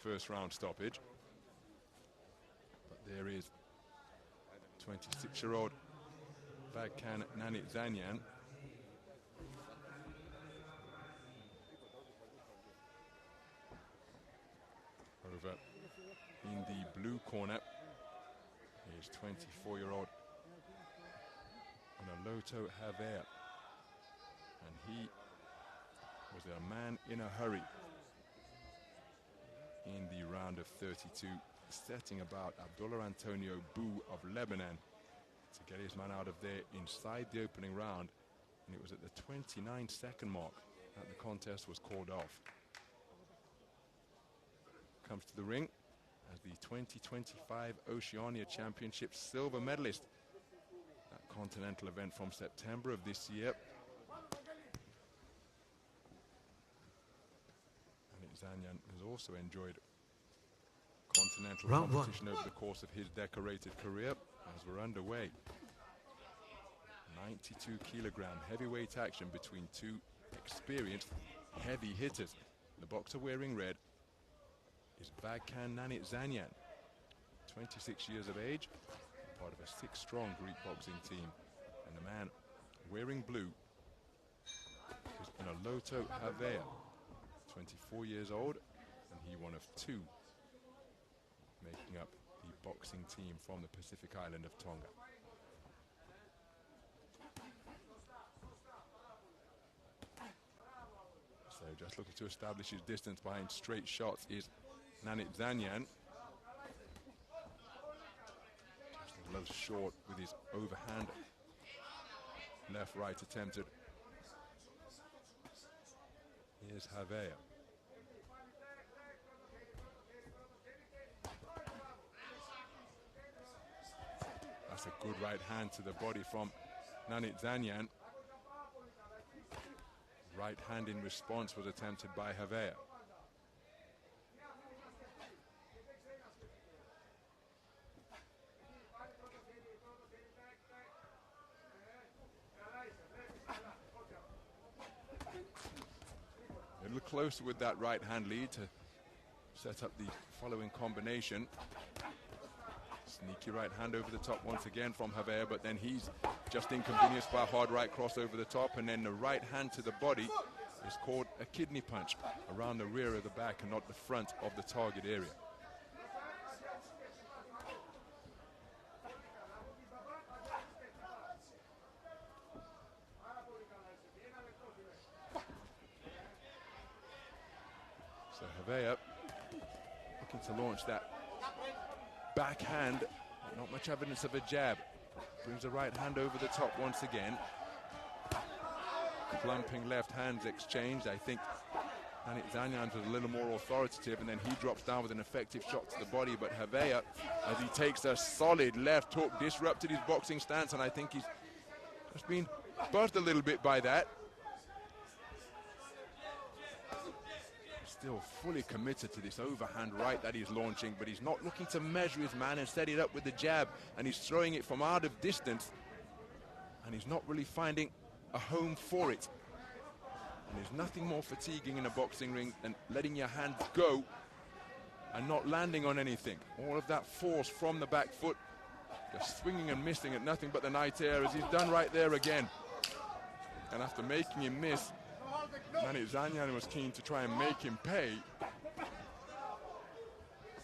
first round stoppage. But there is 26-year-old Vagkan NANITZANIAN. Over in the blue corner is 24-year-old Unaloto HAVEA. And he was a man in a hurry in the round of 32, setting about Abdullah Antonio Bou of Lebanon to get his man out of there inside the opening round. And it was at the 29-second mark that the contest was called off. Comes to the ring as the 2025 Oceania Championship silver medalist, that continental event from September of this year. NANITZANIAN has also enjoyed continental competition over the course of his decorated career. As we're underway, 92-kilogram heavyweight action between two experienced heavy hitters. The boxer wearing red is Vagkan NANITZANIAN, 26 years of age, part of a 6-strong Greek boxing team. And the man wearing blue is Unaloto HAVEA, 24 years old, and he one of 2 making up the boxing team from the Pacific island of Tonga. So just looking to establish his distance behind straight shots is NANITZANIAN. Just a little short with his overhand. Left-right attempted. Here's HAVEA. That's a good right hand to the body from NANITZANIAN. Right hand in response was attempted by HAVEA. A little closer with that right hand lead to set up the following combination. Sneaky right hand over the top once again from HAVEA, but then he's just inconvenienced by a hard right cross over the top, and then the right hand to the body is called a kidney punch around the rear of the back and not the front of the target area. So HAVEA looking to launch that backhand, not much evidence of a jab. Brings the right hand over the top once again. Clumping left hands exchanged. I think NANITZANIAN was a little more authoritative, and then he drops down with an effective shot to the body. But HAVEA, as he takes a solid left hook, disrupted his boxing stance, and I think he's just been buzzed a little bit by that. Still fully committed to this overhand right that he's launching, but he's not looking to measure his man and set it up with the jab, and he's throwing it from out of distance, and he's not really finding a home for it. And there's nothing more fatiguing in a boxing ring than letting your hands go and not landing on anything. All of that force from the back foot, just swinging and missing at nothing but the night air, as he's done right there again. And after making him miss, NANITZANIAN was keen to try and make him pay.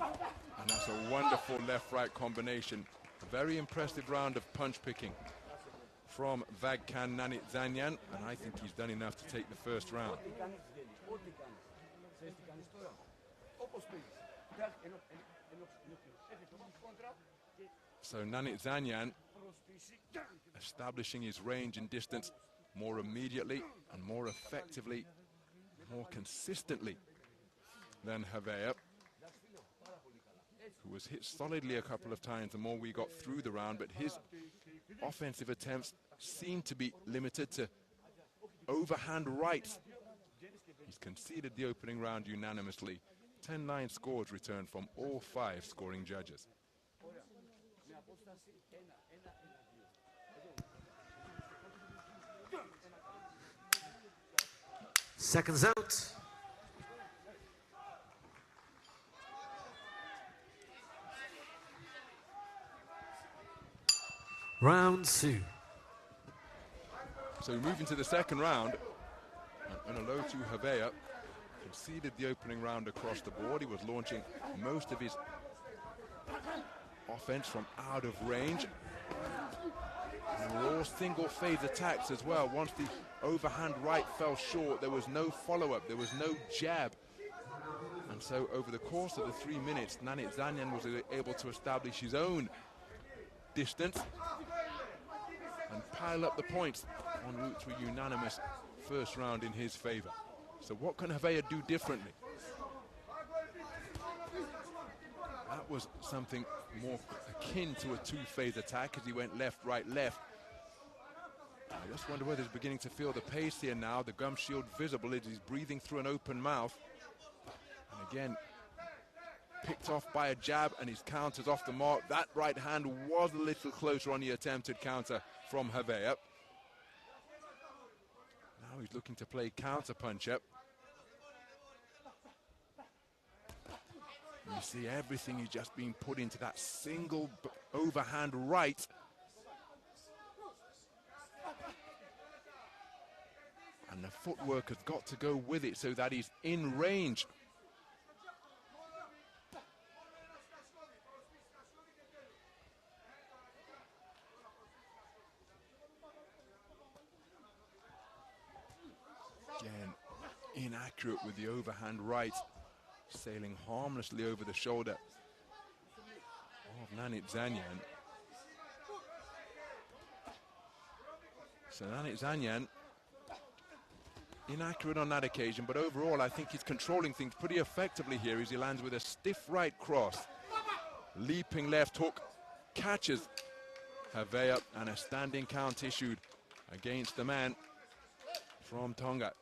And that's a wonderful left-right combination. A very impressive round of punch picking from Vagkan NANITZANIAN, and I think he's done enough to take the first round. So NANITZANIAN establishing his range and distance more immediately and more effectively, more consistently than HAVEA, who was hit solidly a couple of times the more we got through the round, but his offensive attempts seemed to be limited to overhand rights. He's conceded the opening round unanimously. 10-9 scores returned from all 5 scoring judges. Seconds out. Round 2. So we move into the second round. Unaloto Tuineau conceded the opening round across the board. He was launching most of his offense from out of range. And they were all single phase attacks as well. Once the overhand right fell short, there was no follow-up, there was no jab. And so over the course of the 3 minutes, NANITZANIAN was able to establish his own distance and pile up the points en route to a unanimous first round in his favor. So what can HAVEA do differently? That was something more akin to a two-phase attack as he went left, right, left. I just wonder whether he's beginning to feel the pace here now. The gum shield visible as he's breathing through an open mouth. And again, picked off by a jab, and his counter's off the mark. That right hand was a little closer on the attempted counter from HAVEA. Now he's looking to play counter punch up. You see everything is just being put into that single overhand right. And the footwork has got to go with it so that he's in range. Again, inaccurate with the overhand right, sailing harmlessly over the shoulder of NANITZANIAN. So NANITZANIAN, inaccurate on that occasion, but overall I think he's controlling things pretty effectively here as he lands with a stiff right cross. Leaping left hook, catches HAVEA, and a standing count issued against the man from Tonga.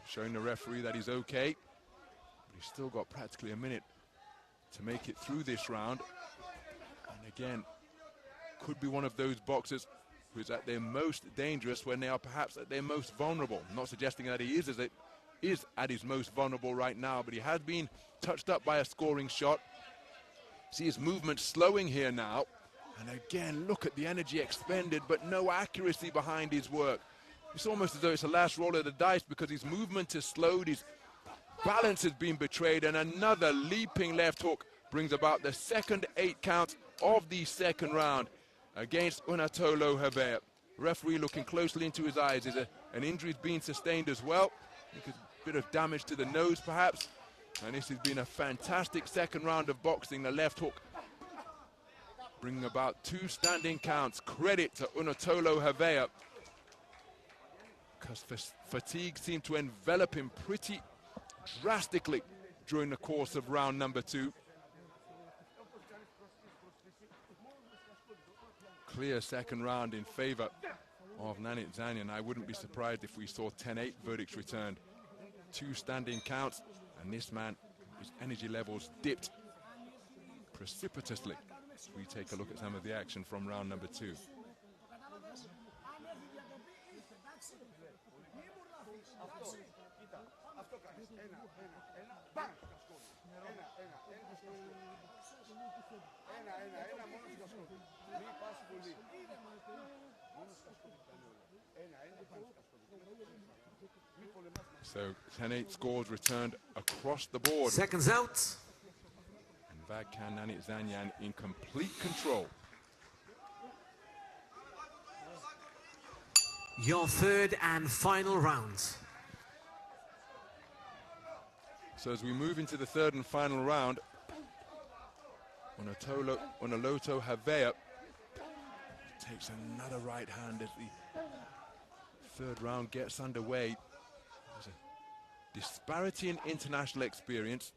Showing the referee that he's okay, but he's still got practically a minute to make it through this round. And again, could be one of those boxers who's at their most dangerous when they are perhaps at their most vulnerable. I'm not suggesting that he is at his most vulnerable right now, but he has been touched up by a scoring shot. See his movement slowing here now. And again, look at the energy expended, but no accuracy behind his work. It's almost as though it's a last roll of the dice because his movement is slowed, his balance has been betrayed, and another leaping left hook brings about the second 8 count of the second round against Unaloto Tuineau. Referee looking closely into his eyes. Is an injury being sustained as well. I think a bit of damage to the nose perhaps. And this has been a fantastic second round of boxing. The left hook bringing about 2 standing counts. Credit to Unaloto Tuineau, because fatigue seemed to envelop him pretty drastically during the course of round number 2. Clear second round in favor of NANITZANIAN. I wouldn't be surprised if we saw 10-8 verdicts returned. 2 standing counts, and this man, his energy levels dipped precipitously. As we take a look at some of the action from round number 2. So 10-8 scores returned across the board. Seconds out. And Vagkan NANITZANIAN in complete control. Your third and final round. So as we move into the third and final round, Unaloto Tuineau takes another right hand as the third round gets underway. There's a disparity in international experience.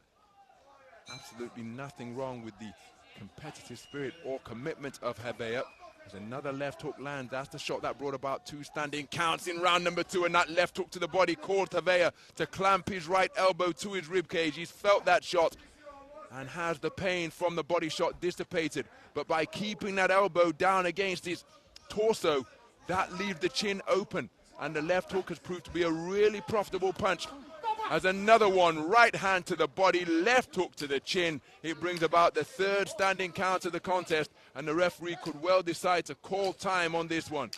Absolutely nothing wrong with the competitive spirit or commitment of HAVEA. As another left hook lands, that's the shot that brought about 2 standing counts in round number 2, and that left hook to the body caused HAVEA to clamp his right elbow to his ribcage. He's felt that shot and has the pain from the body shot dissipated, but by keeping that elbow down against his torso, that leaves the chin open, and the left hook has proved to be a really profitable punch as another one, right hand to the body, left hook to the chin. It brings about the third standing count of the contest, and the referee could well decide to call time on this one.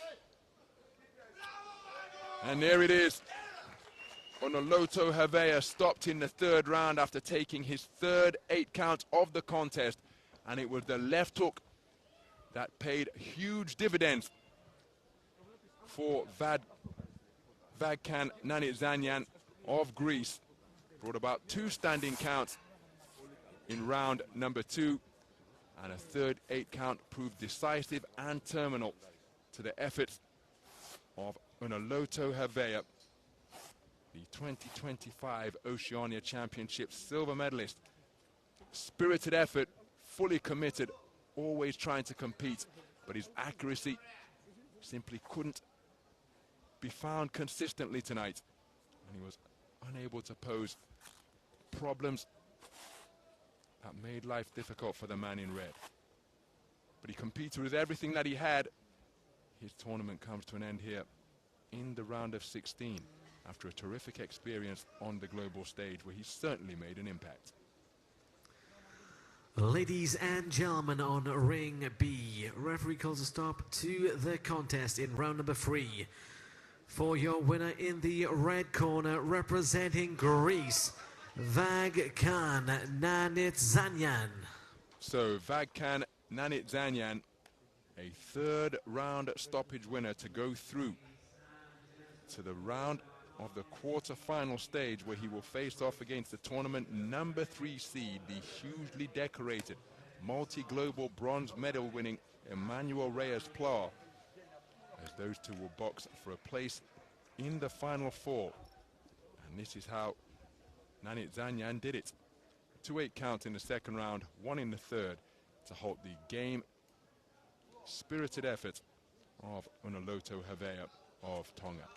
And there it is. Unaloto HAVEA stopped in the third round after taking his third 8 count of the contest, and it was the left hook that paid huge dividends for Vagkan NANITZANIAN of Greece. Brought about 2 standing counts in round number 2, and a third 8 count proved decisive and terminal to the efforts of Unaloto HAVEA, the 2025 Oceania Championship silver medalist. Spirited effort, fully committed, always trying to compete, but his accuracy simply couldn't be found consistently tonight, and he was unable to pose problems that made life difficult for the man in red. But he competed with everything that he had. His tournament comes to an end here in the round of 16 after a terrific experience on the global stage, where he certainly made an impact. Ladies and gentlemen, on ring B, referee calls a stop to the contest in round number 3. For your winner in the red corner, representing Greece, Vagkan NANITZANIAN. So Vagkan NANITZANIAN, a third round stoppage winner to go through to the round of the quarter-final stage, where he will face off against the tournament number 3 seed, the hugely decorated, multi-global bronze medal winning Emmanuel Reyes-Pla, as those two will box for a place in the final 4. And this is how NANITZANIAN did it. 2-8 count in the second round, 1 in the third, to halt the game spirited effort of Unaloto HAVEA of Tonga.